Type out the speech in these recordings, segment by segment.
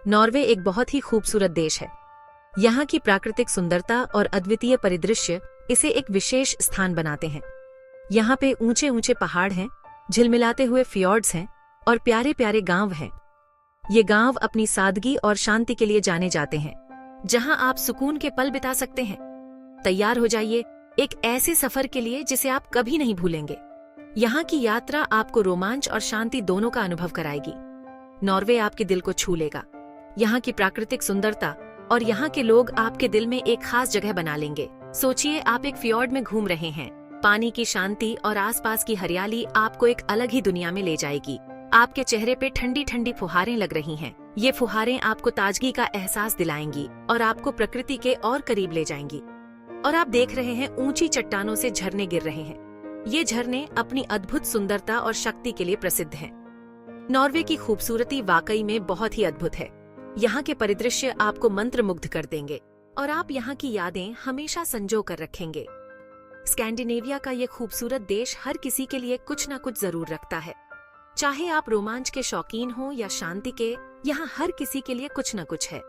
Norway एक बहुत ही खूबसूरत देश है। यहाँ की प्राकृतिक सुंदरता और अद्वितीय परिदृश्य इसे एक विशेष स्थान बनाते हैं। यहाँ पे ऊंचे ऊंचे पहाड़ हैं, झिलमिलाते हुए फियोर्ड्स हैं और प्यारे प्यारे गांव हैं। ये गांव अपनी सादगी और शांति के लिए जाने जाते हैं, जहाँ आप सुकून के पल बिता सकते हैं। तैयार हो जाइए एक ऐसे सफर के लिए जिसे आप कभी नहीं भूलेंगे। यहाँ की यात्रा आपको रोमांच और शांति दोनों का अनुभव कराएगी। नॉर्वे आपके दिल को छू लेगा। यहाँ की प्राकृतिक सुंदरता और यहाँ के लोग आपके दिल में एक खास जगह बना लेंगे। सोचिए, आप एक फियोर्ड में घूम रहे हैं। पानी की शांति और आसपास की हरियाली आपको एक अलग ही दुनिया में ले जाएगी। आपके चेहरे पे ठंडी ठंडी फुहारें लग रही हैं। ये फुहारें आपको ताजगी का एहसास दिलाएंगी और आपको प्रकृति के और करीब ले जाएंगी। और आप देख रहे हैं ऊंची चट्टानों से झरने गिर रहे हैं। ये झरने अपनी अद्भुत सुंदरता और शक्ति के लिए प्रसिद्ध हैं। नॉर्वे की खूबसूरती वाकई में बहुत ही अद्भुत है। यहाँ के परिदृश्य आपको मंत्रमुग्ध कर देंगे और आप यहाँ की यादें हमेशा संजो कर रखेंगे। स्कैंडिनेविया का ये खूबसूरत देश हर किसी के लिए कुछ न कुछ जरूर रखता है। चाहे आप रोमांच के शौकीन हो या शांति के, यहाँ हर किसी के लिए कुछ न कुछ है।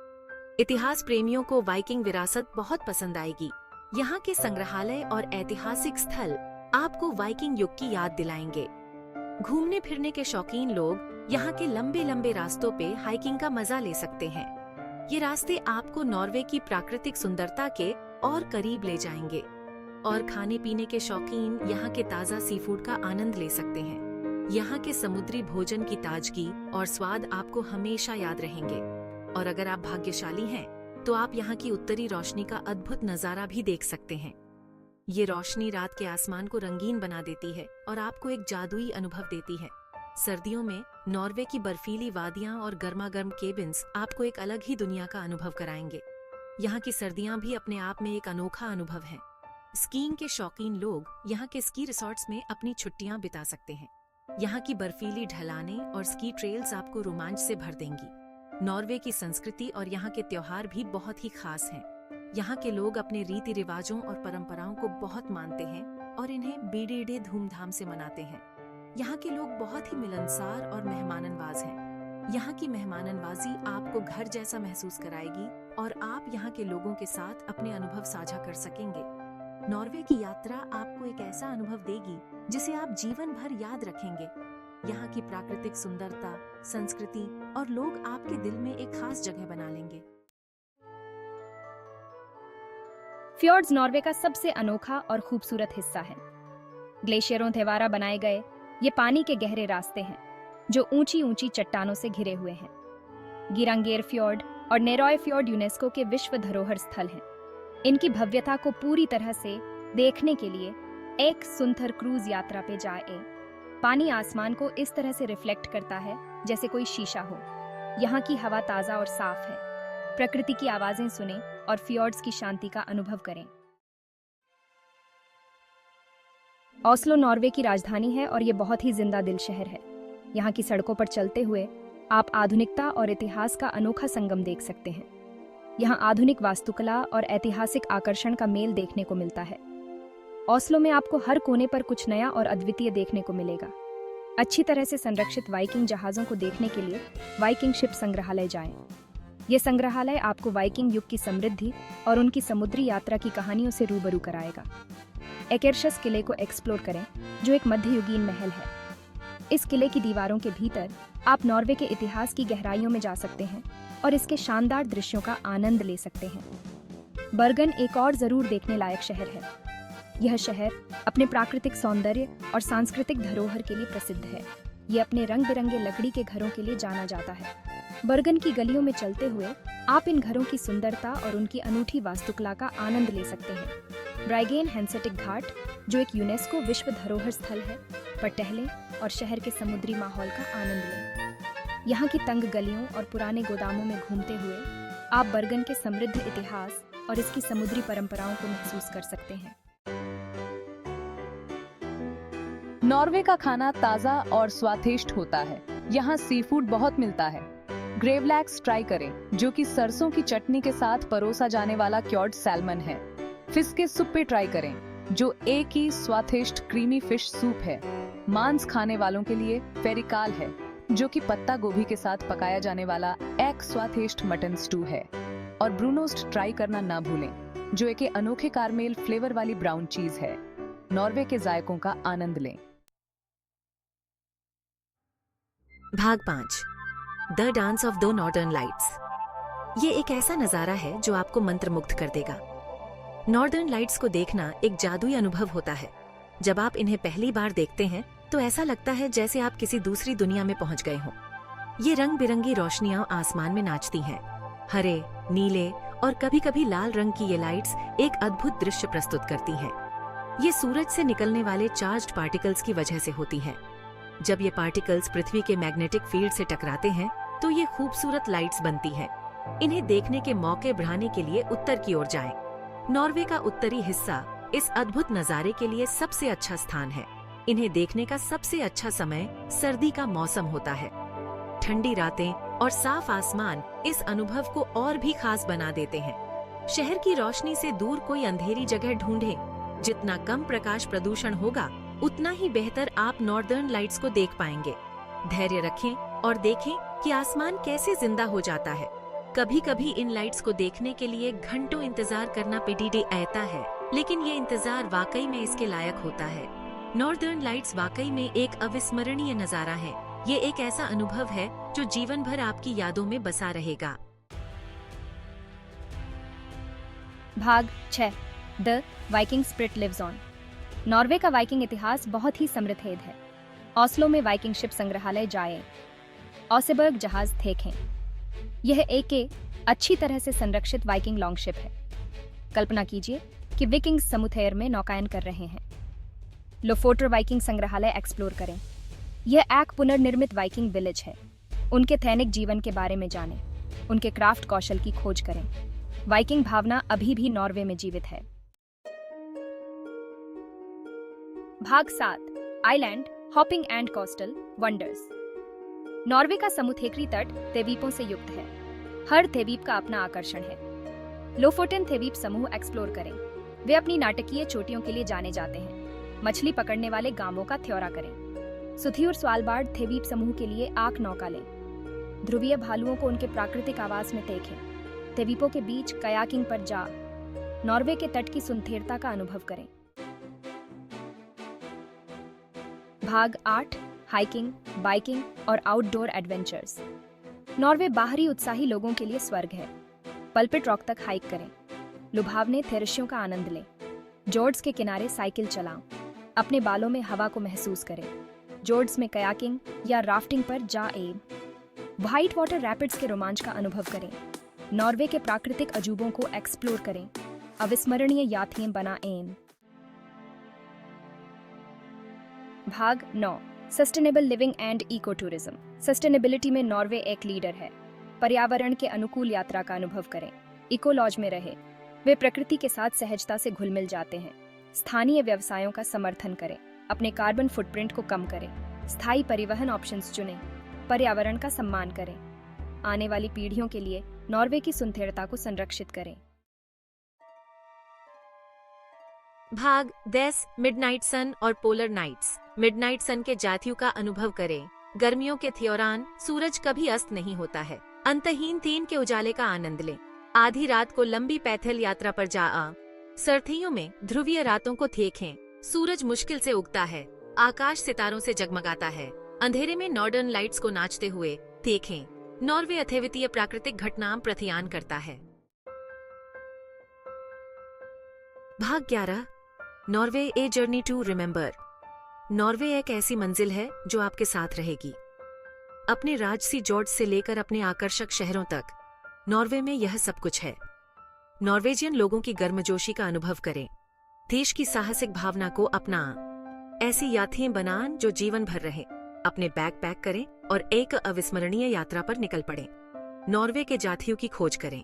इतिहास प्रेमियों को वाइकिंग विरासत बहुत पसंद आएगी। यहाँ के संग्रहालय और ऐतिहासिक स्थल आपको वाइकिंग युग की याद दिलाएंगे। घूमने फिरने के शौकीन लोग यहाँ के लंबे लंबे रास्तों पे हाइकिंग का मजा ले सकते हैं। ये रास्ते आपको नॉर्वे की प्राकृतिक सुंदरता के और करीब ले जाएंगे। और खाने पीने के शौकीन यहाँ के ताज़ा सी फूड का आनंद ले सकते हैं। यहाँ के समुद्री भोजन की ताजगी और स्वाद आपको हमेशा याद रहेंगे। और अगर आप भाग्यशाली हैं, तो आप यहाँ की उत्तरी रोशनी का अद्भुत नजारा भी देख सकते हैं। ये रोशनी रात के आसमान को रंगीन बना देती है और आपको एक जादुई अनुभव देती है। सर्दियों में नॉर्वे की बर्फीली वादियां और गर्मागर्म केबिन्स आपको एक अलग ही दुनिया का अनुभव कराएंगे। यहाँ की सर्दियां भी अपने आप में एक अनोखा अनुभव है। स्कीइंग के शौकीन लोग यहाँ के स्की रिसॉर्ट्स में अपनी छुट्टियां बिता सकते हैं। यहाँ की बर्फीली ढलानें और स्की ट्रेल्स आपको रोमांच से भर देंगी। नॉर्वे की संस्कृति और यहाँ के त्योहार भी बहुत ही खास हैं। यहाँ के लोग अपने रीति रिवाजों और परंपराओं को बहुत मानते हैं और इन्हें बेड़े धूमधाम से मनाते हैं। यहाँ के लोग बहुत ही मिलनसार और मेहमाननवाज हैं। यहाँ की मेहमाननवाजी आपको घर जैसा महसूस कराएगी और आप यहाँ के लोगों के साथ अपने अनुभव साझा कर सकेंगे। नॉर्वे की यात्रा आपको एक ऐसा अनुभव देगी जिसे आप जीवन भर याद रखेंगे। यहाँ की प्राकृतिक सुंदरता, संस्कृति और लोग आपके दिल में एक खास जगह बना लेंगे। फ्योर्ड्स नॉर्वे का सबसे अनोखा और खूबसूरत हिस्सा है। ग्लेशियरों द्वारा बनाए गए ये पानी के गहरे रास्ते हैं जो ऊंची ऊंची चट्टानों से घिरे हुए हैं। गिरांगेर फ्योर्ड और नेरॉय फ्योर्ड यूनेस्को के विश्व धरोहर स्थल हैं। इनकी भव्यता को पूरी तरह से देखने के लिए एक सुंदर क्रूज यात्रा पे जाएं। पानी आसमान को इस तरह से रिफ्लेक्ट करता है जैसे कोई शीशा हो। यहाँ की हवा ताज़ा और साफ है। प्रकृति की आवाजें सुनें और फ्योर्ड्स की शांति का अनुभव करें। ओस्लो नॉर्वे की राजधानी है और ये बहुत ही जिंदा दिल शहर है। यहाँ की सड़कों पर चलते हुए आप आधुनिकता और इतिहास का अनोखा संगम देख सकते हैं। यहाँ आधुनिक वास्तुकला और ऐतिहासिक आकर्षण का मेल देखने को मिलता है। ओस्लो में आपको हर कोने पर कुछ नया और अद्वितीय देखने को मिलेगा। अच्छी तरह से संरक्षित वाइकिंग जहाज़ों को देखने के लिए वाइकिंग शिप संग्रहालय जाएं। ये संग्रहालय आपको वाइकिंग युग की समृद्धि और उनकी समुद्री यात्रा की कहानियों से रूबरू कराएगा। एकेर्शस किले को एक्सप्लोर करें, जो एक मध्ययुगीन महल है। इस किले की दीवारों के भीतर आप नॉर्वे के इतिहास की गहराइयों में जा सकते हैं और इसके शानदार दृश्यों का आनंद ले सकते हैं। बर्गन एक और जरूर देखने लायक शहर है। यह शहर अपने प्राकृतिक सौंदर्य और सांस्कृतिक धरोहर के लिए प्रसिद्ध है। ये अपने रंग बिरंगे लकड़ी के घरों के लिए जाना जाता है। बर्गन की गलियों में चलते हुए आप इन घरों की सुंदरता और उनकी अनूठी वास्तुकला का आनंद ले सकते हैं। ब्राइगेन हेंसेटिक घाट, जो एक यूनेस्को विश्व धरोहर स्थल है, पर टहलें और शहर के समुद्री माहौल का आनंद लें। यहाँ की तंग गलियों और पुराने गोदामों में घूमते हुए आप बर्गन के समृद्ध इतिहास और इसकी समुद्री परंपराओं को महसूस कर सकते हैं। नॉर्वे का खाना ताज़ा और स्वादिष्ट होता है। यहाँ सी फूड बहुत मिलता है। ग्रेवलैक्स ट्राई करें, जो कि सरसों की चटनी के साथ परोसा जाने वाला क्योर्ड सैल्मन है। फिश के सुप्पे ट्राई करें, जो एक ही स्वादिष्ट क्रीमी फिश सूप है। मांस खाने वालों के लिए फेरिकाल है। जो कि पत्ता गोभी के साथ पकाया जाने वाला एक स्वादिष्ट मटन स्टू है। और ब्रूनोस्ट ट्राई करना ना भूलें, जो एक अनोखे कारमेल फ्लेवर वाली ब्राउन चीज है। नॉर्वे के जायकों का आनंद लें। भाग 5 the dance of the northern lights. ये एक ऐसा नजारा है जो आपको मंत्रमुग्ध कर देगा। नॉर्दर्न लाइट्स को देखना एक जादुई अनुभव होता है। जब आप इन्हें पहली बार देखते हैं तो ऐसा लगता है जैसे आप किसी दूसरी दुनिया में पहुंच गए हों। ये रंग बिरंगी रोशनियां आसमान में नाचती हैं। हरे, नीले और कभी कभी लाल रंग की ये लाइट्स एक अद्भुत दृश्य प्रस्तुत करती हैं। ये सूरज से निकलने वाले चार्ज्ड पार्टिकल्स की वजह से होती हैं। जब ये पार्टिकल्स पृथ्वी के मैग्नेटिक फील्ड से टकराते हैं तो ये खूबसूरत लाइट्स बनती हैं। इन्हें देखने के मौके बढ़ाने के लिए उत्तर की ओर जाएं। नॉर्वे का उत्तरी हिस्सा इस अद्भुत नजारे के लिए सबसे अच्छा स्थान है। इन्हें देखने का सबसे अच्छा समय सर्दी का मौसम होता है। ठंडी रातें और साफ आसमान इस अनुभव को और भी खास बना देते हैं। शहर की रोशनी से दूर कोई अंधेरी जगह ढूंढें। जितना कम प्रकाश प्रदूषण होगा उतना ही बेहतर आप नॉर्दर्न लाइट्स को देख पाएंगे। धैर्य रखें और देखें कि आसमान कैसे जिंदा हो जाता है। कभी कभी इन लाइट्स को देखने के लिए घंटों इंतजार करना पीडीडी आता है, लेकिन ये इंतजार वाकई में इसके लायक होता है। नॉर्दर्न लाइट्स वाकई में एक अविस्मरणीय नजारा है। ये एक ऐसा अनुभव है जो जीवन भर आपकी यादों में बसा रहेगा। भाग 6 the Viking spirit lives on. Norway का वाइकिंग इतिहास बहुत ही समृद्ध है। ऑस्लो में वाइकिंग शिप संग्रहालय जाएं। ओसेबर्ग जहाज देखें। यह एक अच्छी तरह से संरक्षित वाइकिंग लॉन्गशिप है। कल्पना कीजिए कि विकिंग्स समुद्र में नौकायन कर रहे हैं। लोफोटर वाइकिंग संग्रहालय एक्सप्लोर करें। यह एक पुनर्निर्मित वाइकिंग विलेज है। उनके दैनिक जीवन के बारे में जानें। उनके क्राफ्ट कौशल की खोज करें। वाइकिंग भावना अभी भी नॉर्वे में जीवित है। भाग 7 island hopping and coastal wonders. Norway का समुद्री तट द्वीपों से युक्त है। हर द्वीप का अपना आकर्षण है। लोफोटेन द्वीप समूह एक्सप्लोर करें। वे अपनी नाटकीय चोटियों के लिए जाने जाते हैं। मछली पकड़ने वाले गांवों का दौरा करें। सुथियुर स्वालबार्ड द्वीप समूह के लिए आक नौका लें। ध्रुवीय भालुओं को उनके प्राकृतिक आवास में देखें। द्वीपों के बीच कयाकिंग पर जा नॉर्वे के तट की सुंदरता का अनुभव करें। भाग 8 हाइकिंग, बाइकिंग और आउटडोर एडवेंचर्स। नॉर्वे बाहरी उत्साही लोगों के लिए स्वर्ग है। पल्पिट रॉक तक हाइक करें। लुभावने दृश्यों का आनंद लें। जोर्ड्स के किनारे साइकिल चलाओ। अपने बालों में हवा को महसूस करें। जोर्ड्स में कयाकिंग या राफ्टिंग पर जाएं। व्हाइट वाटर रैपिड्स के रोमांच का अनुभव करें। नॉर्वे के प्राकृतिक अजूबों को एक्सप्लोर करें। अविस्मरणीय यात्रियां बनाएं। भाग 9 sustainable living and eco tourism. Sustainability में नॉर्वे एक लीडर है। पर्यावरण के अनुकूल यात्रा का अनुभव करें। इको लॉज में रहे। वे प्रकृति के साथ सहजता से घुल मिल जाते हैं। स्थानीय व्यवसायों का समर्थन करें। अपने कार्बन फुटप्रिंट को कम करें। स्थायी परिवहन ऑप्शंस चुनें। पर्यावरण का सम्मान करें। आने वाली पीढ़ियों के लिए नॉर्वे की सुंदरता को संरक्षित करें। भाग 10 मिडनाइट सन और पोलर नाइट्स। मिडनाइट सन के जातियों का अनुभव करें। गर्मियों के दौरान सूरज कभी अस्त नहीं होता है। अंतहीन दिन के उजाले का आनंद लें। आधी रात को लंबी पैदल यात्रा पर जा सर्दियों में ध्रुवीय रातों को देखें। सूरज मुश्किल से उगता है। आकाश सितारों से जगमगाता है। अंधेरे में नॉर्दर्न लाइट्स को नाचते हुए देखें। नॉर्वे अद्वितीय प्राकृतिक घटनाओं प्रत्यान करता है। भाग 11 Norway a journey to remember. Norway एक ऐसी मंजिल है जो आपके साथ रहेगी। अपने राजसी जॉर्ज से लेकर अपने आकर्षक शहरों तक, नॉर्वे में यह सब कुछ है। नॉर्वेजियन लोगों की गर्मजोशी का अनुभव करें। देश की साहसिक भावना को अपना ऐसी यात्रियां बनाएं जो जीवन भर रहे। अपने बैग पैक करें और एक अविस्मरणीय यात्रा पर निकल पड़ें। नॉर्वे के जातियों की खोज करें।